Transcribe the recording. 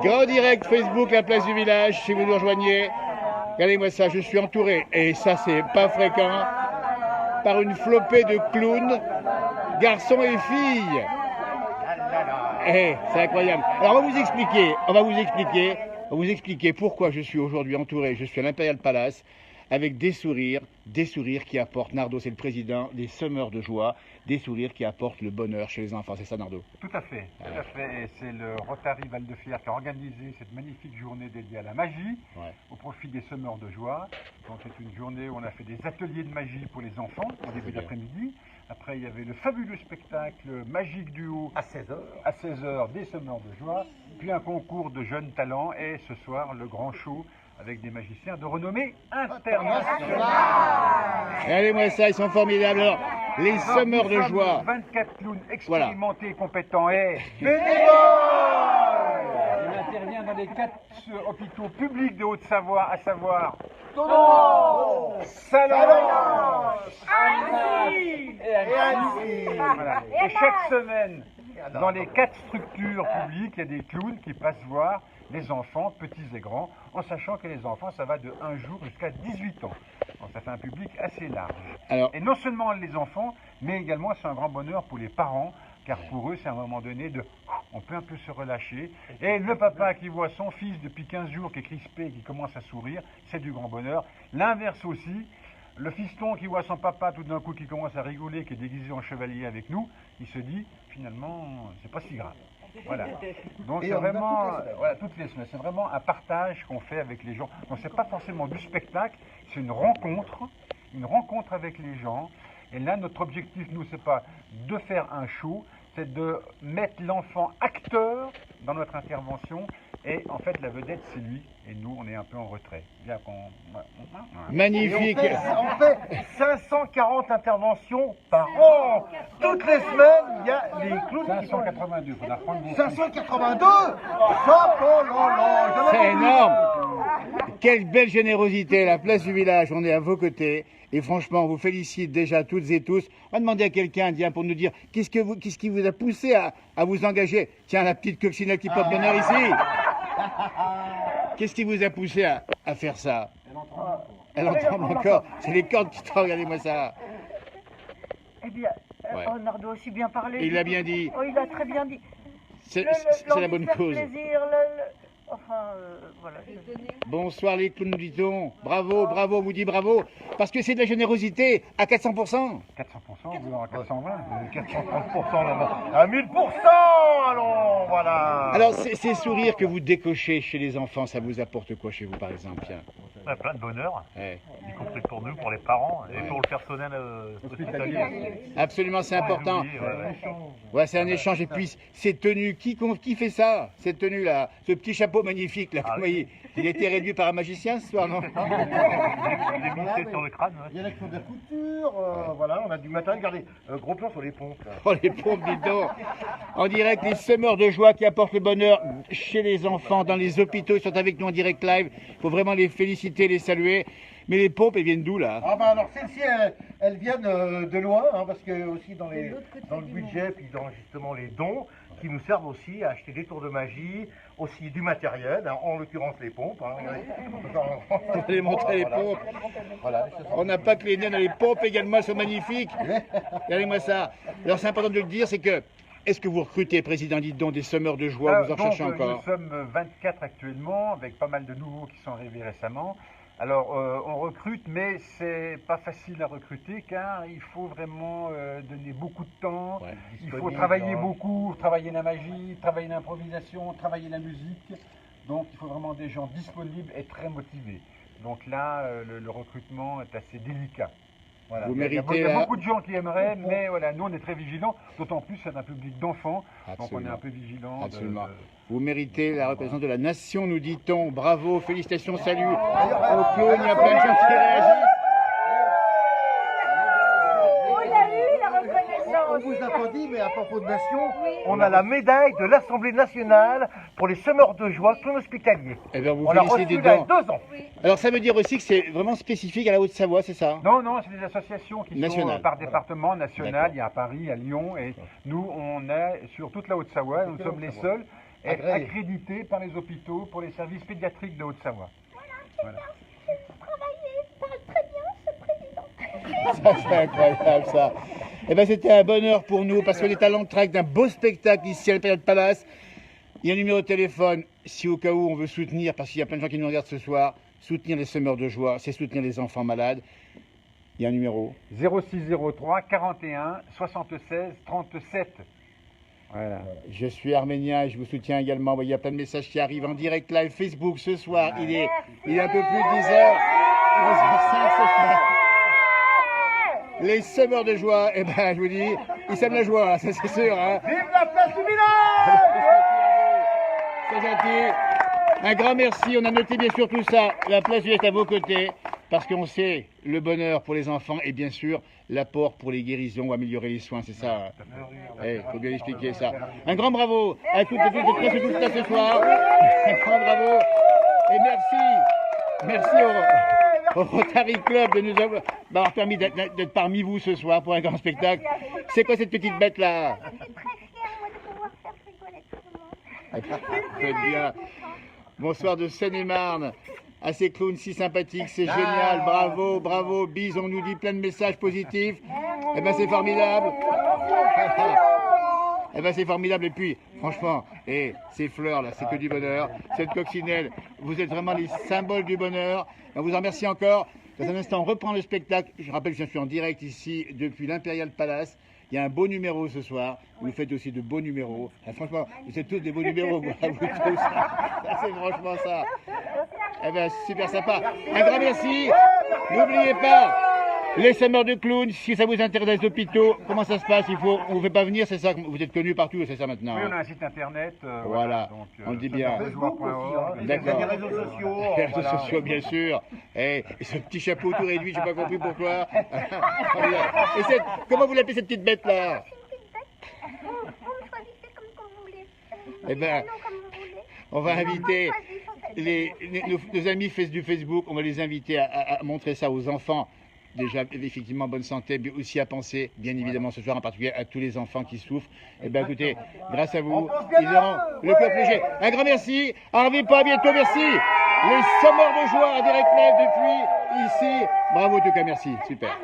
Grand direct Facebook, la place du village, si vous nous rejoignez. Regardez-moi ça, je suis entouré, et ça c'est pas fréquent, par une flopée de clowns, garçons et filles. Eh, c'est incroyable. Alors on va vous expliquer pourquoi je suis aujourd'hui entouré. Je suis à l'Imperial Palace avec des sourires qui apportent, Nardo c'est le président, des semeurs de joie, des sourires qui apportent le bonheur chez les enfants. C'est ça, Nardo? Tout à fait, tout à fait. Et c'est le Rotary Val-de-Fier qui a organisé cette magnifique journée dédiée à la magie, au profit des semeurs de joie. Donc c'est une journée où on a fait des ateliers de magie pour les enfants en début d'après-midi. Après, il y avait le fabuleux spectacle Magique Duo à 16h des semeurs de joie, puis un concours de jeunes talents et ce soir le grand show avec des magiciens de renommée internationale. Regardez-moi ça, ils sont formidables. Alors, les semeurs de joie. 24 clowns expérimentés, compétents et bénévoles. Il intervient dans les 4 hôpitaux publics de Haute-Savoie, à savoir Thonon, Salon, Annecy et Annecy. Voilà. Et chaque semaine, dans les 4 structures publiques, il y a des clowns qui passent voir les enfants, petits et grands, en sachant que les enfants, ça va de 1 jour jusqu'à 18 ans. Donc ça fait un public assez large. Alors, et non seulement les enfants, mais également c'est un grand bonheur pour les parents, car pour eux c'est à un moment donné on peut un peu se relâcher. Et le papa qui voit son fils depuis 15 jours qui est crispé et qui commence à sourire, c'est du grand bonheur. L'inverse aussi, le fiston qui voit son papa tout d'un coup qui commence à rigoler, qui est déguisé en chevalier avec nous, il se dit finalement c'est pas si grave. Voilà. Donc c'est vraiment, toutes les semaines, c'est vraiment un partage qu'on fait avec les gens. Donc c'est pas forcément du spectacle, c'est une rencontre avec les gens. Et là, notre objectif, nous, c'est pas de faire un show, c'est de mettre l'enfant acteur dans notre intervention. Et en fait, la vedette, c'est lui. Et nous, on est un peu en retrait. Magnifique. On fait 540 interventions par an. Toutes les semaines, il y a les clowns. 582, il faut apprendre 582. C'est énorme. Quelle belle générosité, la place du village, on est à vos côtés. Et franchement, on vous félicite déjà toutes et tous. On va demander à quelqu'un, pour nous dire, qu'est-ce qui vous a poussé à vous engager? Tiens, la petite coccinelle qui porte bonheur ici. Qu'est-ce qui vous a poussé à faire ça? Elle entend encore. C'est les cordes qui tremblent, regardez-moi ça. Eh bien, Nardo a aussi bien parlé. Il l'a bien dit. Oh, il a très bien dit. C'est la bonne cause. Plaisir, enfin, voilà. Bonsoir les clowns, nous dit-on. Bravo, bravo, on vous dit bravo. Parce que c'est de la générosité à 400%. 400%, vous à 420, 430% là-bas. À 1000%, allons, voilà. Alors, ces sourires que vous décochez chez les enfants, ça vous apporte quoi chez vous, par exemple? Plein de bonheur, y compris pour nous, pour les parents et pour le personnel hospitalier. Absolument, c'est important. C'est un échange. Et puis, ces tenues, qui fait ça? Cette tenue-là, ce petit chapeau magnifique, là, il a été réduit par un magicien ce soir, non? Il est vissé sur le crâne. Il y a l'action de la couture, voilà, on a du matériel. Regardez, gros plan sur les pompes. Là. Oh, les pompes, dis donc. En direct, les semeurs de joie qui apportent le bonheur chez les enfants, dans les hôpitaux, ils sont avec nous en direct live. Il faut vraiment les féliciter, les saluer. Mais les pompes, elles viennent d'où, là? Ah bah alors celles-ci, elles viennent de loin, parce que aussi dans le budget, puis dans justement les dons, qui nous servent aussi à acheter des tours de magie, aussi du matériel, en l'occurrence les pompes. On va les montrer, les pompes. Voilà, on n'a pas que les nez, les pompes également, elles sont magnifiques. Regardez-moi ça. Alors c'est important de le dire, c'est que, est-ce que vous recrutez, Président, dites donc, des semeurs de joie, vous en cherchez encore? Nous sommes 24 actuellement, avec pas mal de nouveaux qui sont arrivés récemment. Alors, on recrute, mais c'est pas facile à recruter car il faut vraiment donner beaucoup de temps. Il faut travailler beaucoup, travailler la magie, travailler l'improvisation, travailler la musique. Donc, il faut vraiment des gens disponibles et très motivés. Donc là, le recrutement est assez délicat. Voilà. Vous il y a méritez beaucoup de gens qui aimeraient, mais voilà, nous on est très vigilants, d'autant plus c'est un public d'enfants, donc on est un peu vigilants. Absolument. Vous méritez la reconnaissance de la nation, nous dit-on. Bravo, félicitations, salut au clown, il y a plein de gens qui réagissent. On vous a pas dit, mais à propos de nation, on a la médaille de l'Assemblée nationale pour les semeurs de joie, clown hospitalier. Eh bien, vous on l'a félicitez reçu il y a 2 ans. Alors ça veut dire aussi que c'est vraiment spécifique à la Haute-Savoie, c'est ça? Non, non, c'est des associations qui nationales. sont par département national, il y a à Paris, à Lyon, et nous on est sur toute la Haute-Savoie, nous sommes les seuls. être accrédité par les hôpitaux pour les services pédiatriques de Haute-Savoie. Voilà. Ça, c'est incroyable, ça. Eh bien, c'était un bonheur pour nous, parce qu'on est à l'entracte d'un beau spectacle ici à l'Imperial Palace. Il y a un numéro de téléphone, si au cas où on veut soutenir, parce qu'il y a plein de gens qui nous regardent ce soir, soutenir les semeurs de joie, c'est soutenir les enfants malades. Il y a un numéro. 0603 41 76 37. Voilà. Je suis arménien et je vous soutiens également. Il y a plein de messages qui arrivent en direct live Facebook ce soir. Il est un peu plus de 10h. 11h05 ce soir. Les semeurs de joie, eh ben, je vous dis, ils sèment la joie, ça c'est sûr. Hein. Vive la place du village! C'est gentil. Un grand merci. On a noté bien sûr tout ça. La place est à vos côtés parce qu'on sait le bonheur pour les enfants et bien sûr l'apport pour les guérisons ou améliorer les soins. C'est ça. Il faut bien expliquer ça. Un grand bravo à toutes et tous les presse tout ce soir. Un grand bravo et merci au Rotary Club de nous avoir permis d'être parmi vous ce soir pour un grand spectacle. C'est quoi cette petite bête là? Je suis très fière moi, de pouvoir faire rigoler tout le monde. Très bien. Bonsoir de Seine-et-Marne. À ces clowns si sympathiques, c'est génial. Bravo, bravo. Bis, on nous dit plein de messages positifs. Eh ben c'est formidable. Eh ben c'est formidable. Et puis, franchement, ces fleurs là, c'est que du bonheur. Cette coccinelle, vous êtes vraiment les symboles du bonheur. On vous en remercie encore. Dans un instant, on reprend le spectacle. Je rappelle que je suis en direct ici depuis l'Imperial Palace. Il y a un beau numéro ce soir. Vous faites aussi de beaux numéros. Ah, franchement, vous êtes tous des beaux numéros, vous tous. Ça, c'est franchement ça. Eh bien, super sympa. Un grand merci. N'oubliez pas, les semeurs de clowns, si ça vous intéresse les hôpitaux, comment ça se passe? On ne vous fait pas venir, c'est ça? Vous êtes connus partout, c'est ça maintenant? Oui, on a un site internet. Voilà, donc, on le dit bien. Facebook aussi, hein. D'accord. Les réseaux sociaux. Les réseaux sociaux, bien sûr. Et ce petit chapeau tout réduit, je n'ai pas compris pourquoi. Et comment vous l'appelez cette petite bête là? C'est une petite bête. Vous me choisissez comme vous voulez. Eh ben, Comme vous voulez. on va inviter nos amis du Facebook, on va les inviter à montrer ça aux enfants. Déjà, effectivement, bonne santé, mais aussi à penser, bien évidemment, ce soir, en particulier à tous les enfants qui souffrent. Eh bien, écoutez, grâce à vous, ils auront le cœur léger. Un grand merci. Arrivez pas à bientôt, merci. Les semeurs de joie en direct live depuis ici. Bravo, en tout cas, merci. Super.